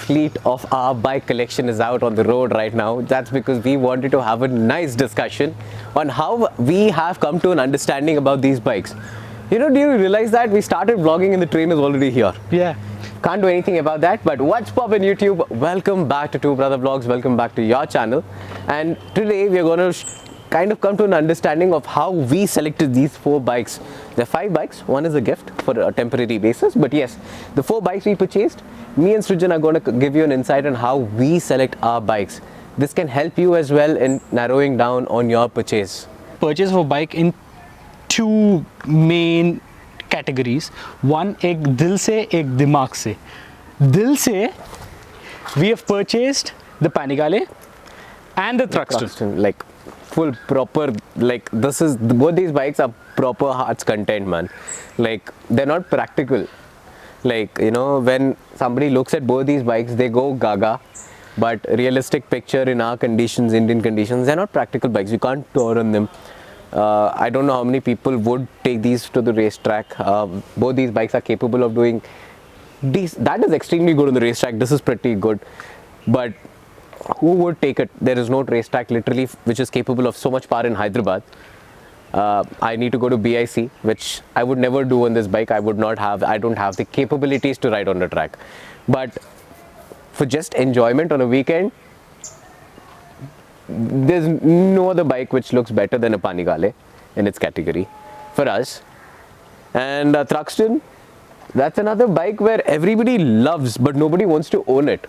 fleet of our bike collection is out on the road right now. That's because we wanted to have a nice discussion on how we have come to an understanding about these bikes. You know, do you realize that we started vlogging and the train is already here? Yeah. Can't do anything about that, but what's poppin' YouTube? Welcome back to 2brothervlogs. Welcome back to your channel. And today we are going to kind of come to an understanding of how we selected these 4 bikes. There are 5 bikes. One is a gift for a temporary basis, but yes, the 4 bikes we purchased, me and Srijan are going to give you an insight on how we select our bikes. This can help you as well in narrowing down on your purchase. Purchase of a bike in 2 main categories. One, ek dil se, ek dimag se. Dil se, we have purchased the Panigale and the Thruxton. Like full proper, like this is, both these bikes are proper heart's content, man. Like they're not practical. Like, you know, when somebody looks at both these bikes, they go gaga. But realistic picture in our conditions, Indian conditions, they're not practical bikes. You can't tour on them. I don't know how many people would take these to the racetrack. Both these bikes are capable of doing these. That is extremely good on the racetrack. This is pretty good. But who would take it? There is no racetrack literally which is capable of so much power in Hyderabad. I need to go to BIC, which I would never do on this bike. I don't have the capabilities to ride on the track. But for just enjoyment on a weekend, there's no other bike which looks better than a Panigale in its category for us. And Thruxton, that's another bike where everybody loves but nobody wants to own it.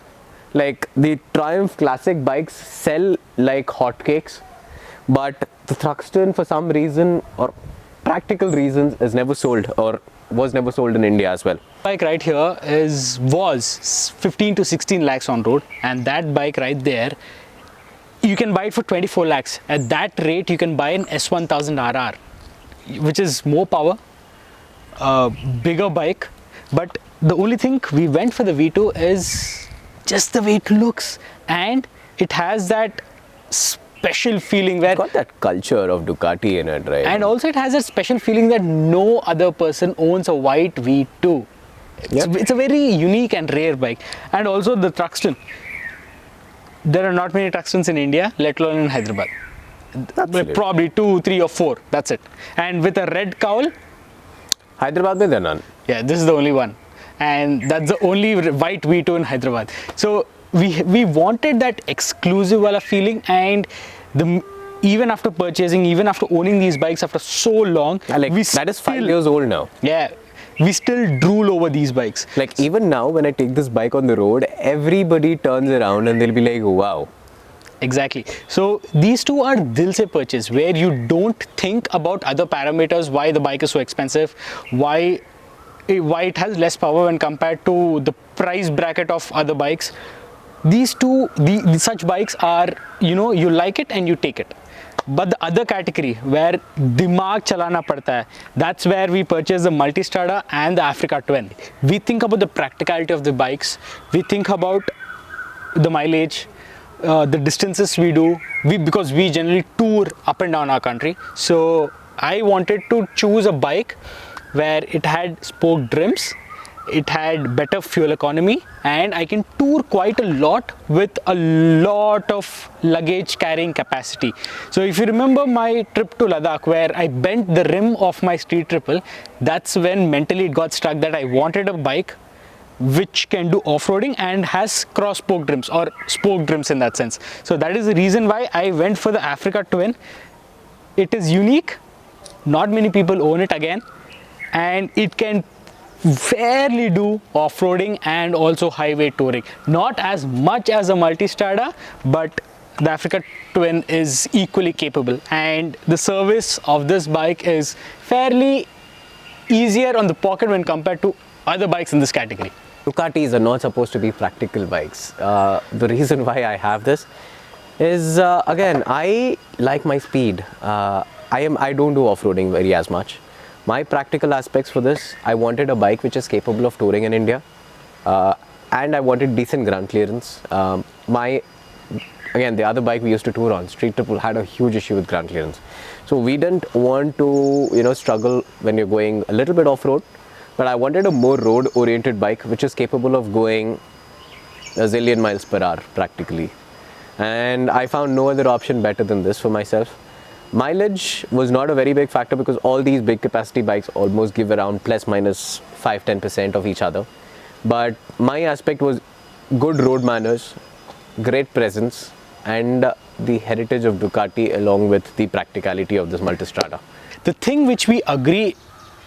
Like the Triumph Classic bikes sell like hotcakes, but the Thruxton for some reason or practical reasons is never sold or was never sold in India as well. Bike right here was 15 to 16 lakhs on road, and that bike right there, you can buy it for 24 lakhs. At that rate, you can buy an S1000RR, which is more power, bigger bike. But the only thing we went for the V2 is just the way it looks, and it has that special feeling where it's got that culture of Ducati in it, right? And also it has that special feeling that no other person owns a white V2. It's a very unique and rare bike. And also the Thruxton. There are not many Thruxtons in India, let alone in Hyderabad. Absolutely. Probably 2, 3 or 4, that's it. And with a red cowl, Hyderabad there are none. Yeah, this is the only one. And that's the only white V2 in Hyderabad. So we wanted that exclusive wala feeling, and even after purchasing, even after owning these bikes after so long, like, that is 5 years old now. Yeah, we still drool over these bikes. Like even now when I take this bike on the road, everybody turns around and they'll be like, wow. Exactly. So these two are dil se purchase, where you don't think about other parameters, why the bike is so expensive, why it has less power when compared to the price bracket of other bikes. These two, such bikes are, you know, you like it and you take it. But the other category where dimag chalana padta hai, that's where we purchase the Multistrada and the Africa Twin. We think about the practicality of the bikes. We think about the mileage, the distances we do, because we generally tour up and down our country. So I wanted to choose a bike where it had spoked rims, it had better fuel economy, and I can tour quite a lot with a lot of luggage carrying capacity. So if you remember my trip to Ladakh where I bent the rim of my Street Triple, that's when mentally it got stuck that I wanted a bike which can do off-roading and has cross-spoked rims or spoked rims in that sense. So that is the reason why I went for the Africa Twin. It is unique, not many people own it again, and it can fairly do off-roading and also highway touring. Not as much as a Multistrada, but the Africa Twin is equally capable, and the service of this bike is fairly easier on the pocket when compared to other bikes in this category. Ducatis are not supposed to be practical bikes. The reason why I have this is again, I like my speed. I don't do off-roading very as much. My practical aspects for this, I wanted a bike which is capable of touring in India, and I wanted decent ground clearance. Again, the other bike we used to tour on, Street Triple, had a huge issue with ground clearance. So we didn't want to, struggle when you're going a little bit off-road, but I wanted a more road-oriented bike which is capable of going a zillion miles per hour practically. And I found no other option better than this for myself. Mileage was not a very big factor because all these big capacity bikes almost give around plus minus 5-10% of each other. But my aspect was good road manners, great presence, and the heritage of Ducati along with the practicality of this Multistrada. The thing which we agree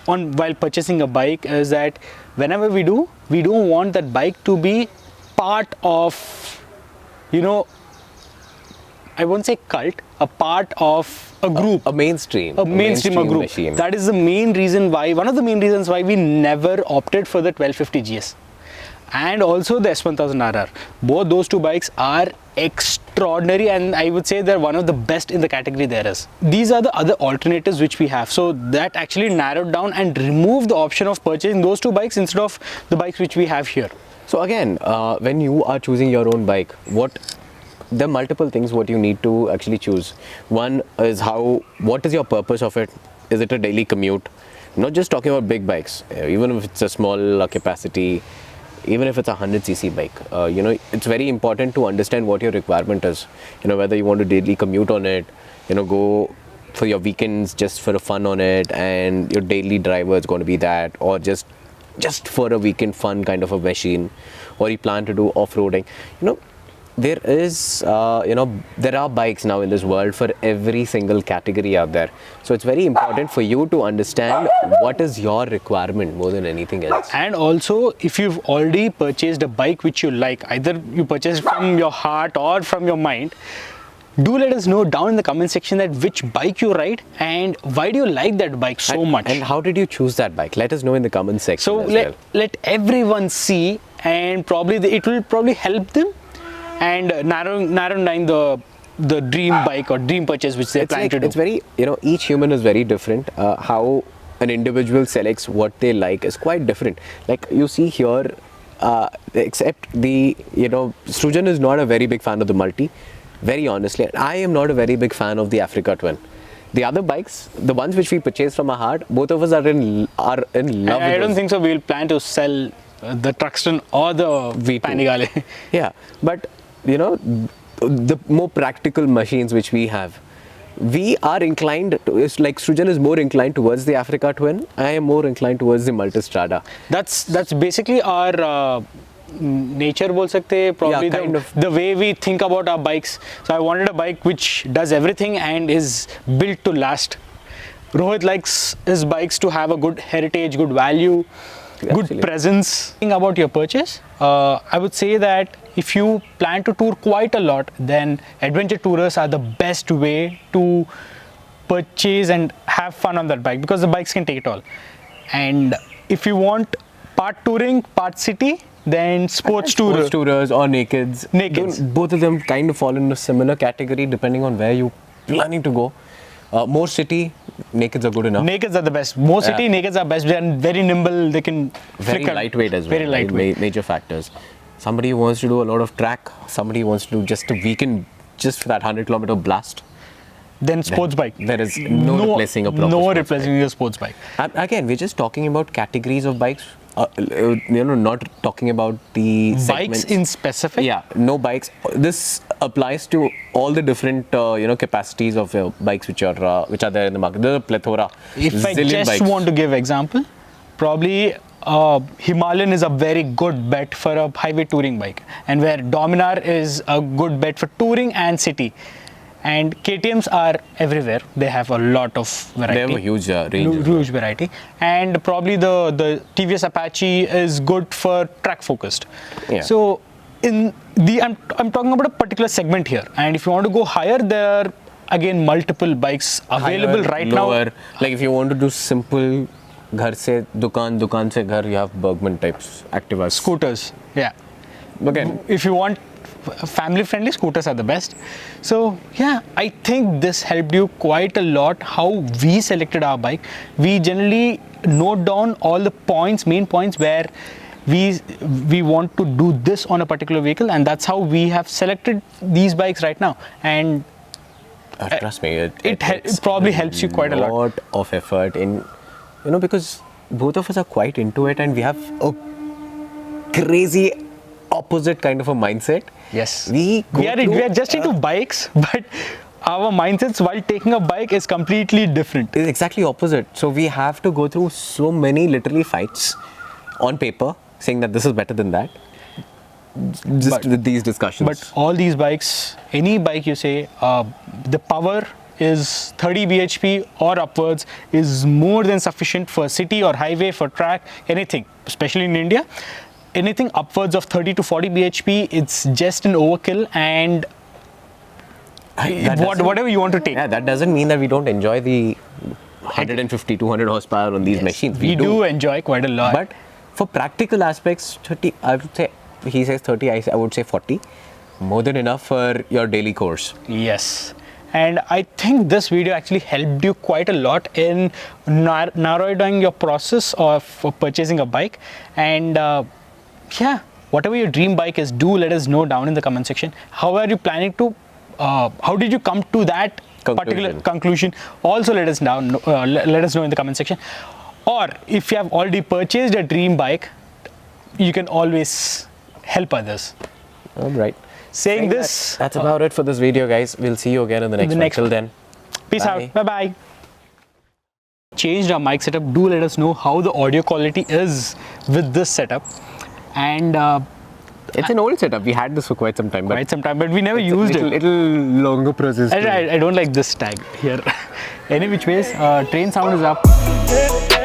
on while purchasing a bike is that whenever we don't want that bike to be part of, you know, I won't say cult, a part of a group, A mainstream. a mainstream group. machine. That is the main reason why, one of the main reasons why we never opted for the 1250 GS and also the S1000RR. Both those two bikes are extraordinary, and I would say they're one of the best in the category there is. These are the other alternatives which we have, so that actually narrowed down and removed the option of purchasing those two bikes instead of the bikes which we have here. So again, when you are choosing your own bike, there are multiple things what you need to actually choose. One is what is your purpose of it? Is it a daily commute? Not just talking about big bikes, even if it's a small capacity, even if it's a 100cc bike, it's very important to understand what your requirement is. Whether you want to daily commute on it, go for your weekends just for a fun on it, and your daily driver is going to be that, or just for a weekend fun kind of a machine, or you plan to do off-roading. There are bikes now in this world for every single category out there. So it's very important for you to understand what is your requirement more than anything else. And also, if you've already purchased a bike which you like, either you purchase from your heart or from your mind, do let us know down in the comment section that which bike you ride and why do you like that bike so much. And how did you choose that bike? Let us know in the comment section. So let everyone see, and it will probably help them and narrow down the dream bike or dream purchase which they plan to do. It's very, each human is very different. How an individual selects what they like is quite different. Like you see here, except Srujan is not a very big fan of the Multi, very honestly. I am not a very big fan of the Africa Twin. The other bikes, the ones which we purchased from our heart, both of us are in love with I don't think so we'll plan to sell the Truxton or the V2. Panigale. Yeah, but the more practical machines which we have, we are inclined to, it's like Srujan is more inclined towards the Africa Twin. I am more inclined towards the Multistrada. That's basically our nature bol sakte, probably the way we think about our bikes. So I wanted a bike which does everything and is built to last. Rohit likes his bikes to have a good heritage, good value, good presence. Think about your purchase. I would say that if you plan to tour quite a lot, then adventure tourers are the best way to purchase and have fun on that bike, because the bikes can take it all. And if you want part touring, part city, then sports tourers or nakeds. Both of them kind of fall in a similar category depending on where you're planning to go. More city, nakeds are good enough. Nakeds are the best. More city, nakeds are best. They are very nimble. They can very lightweight as well. Very lightweight. Major factors. Somebody who wants to do a lot of track, somebody who wants to do just a weekend, just for that 100-kilometer blast. Then sports bike. There is no replacing a proper sports bike. Again, we're just talking about categories of bikes. Not talking about the bikes segments. In specific. Yeah, no bikes. This applies to all the different capacities of bikes which are there in the market. There's a plethora. If I just want to give example, probably Himalayan is a very good bet for a highway touring bike, and where Dominar is a good bet for touring and city. And KTMs are everywhere. They have a lot of variety. They have a huge range. Huge variety. And probably the TVS Apache is good for track focused. Yeah. So I'm talking about a particular segment here. And if you want to go higher, there are again multiple bikes available lower. now. Like if you want to do simple ghar se dukaan, dukaan se ghar, you have Bergman types, Activas. Scooters. Yeah. Again, if you want family friendly, scooters are the best. So yeah, I think this helped you quite a lot how we selected our bike. We generally note down all the main points where we want to do this on a particular vehicle, and that's how we have selected these bikes right now. And trust me, it probably helps you quite a lot. Lot of effort in, because both of us are quite into it, and we have a crazy opposite kind of a mindset. Yes. We are just into bikes, but our mindsets while taking a bike is completely different. It's exactly opposite. So we have to go through so many literally fights on paper, saying that this is better than that. With these discussions. But all these bikes, any bike you say, the power is 30 bhp or upwards is more than sufficient for city or highway, for track, anything, especially in India. Anything upwards of 30 to 40 bhp, it's just an overkill, and whatever you want to take. Yeah, that doesn't mean that we don't enjoy the 150, 200 horsepower on these machines. We do enjoy quite a lot. But for practical aspects, 30, I would say, he says 30, I would say 40. More than enough for your daily course. Yes. And I think this video actually helped you quite a lot in narrowing down your process of purchasing a bike. And yeah, whatever your dream bike is, do let us know down in the comment section. How are you planning to, how did you come to that particular conclusion? Also let us know in the comment section. Or if you have already purchased a dream bike, you can always help others. All right. Saying this, that's about it for this video, guys. We'll see you again in the next one. Till then, peace out. Bye bye. Changed our mic setup. Do let us know how the audio quality is with this setup. And it's an old setup. We had this for quite some time. But we never used it. Little longer process. I don't like this tag here. Any which ways, train sound is up.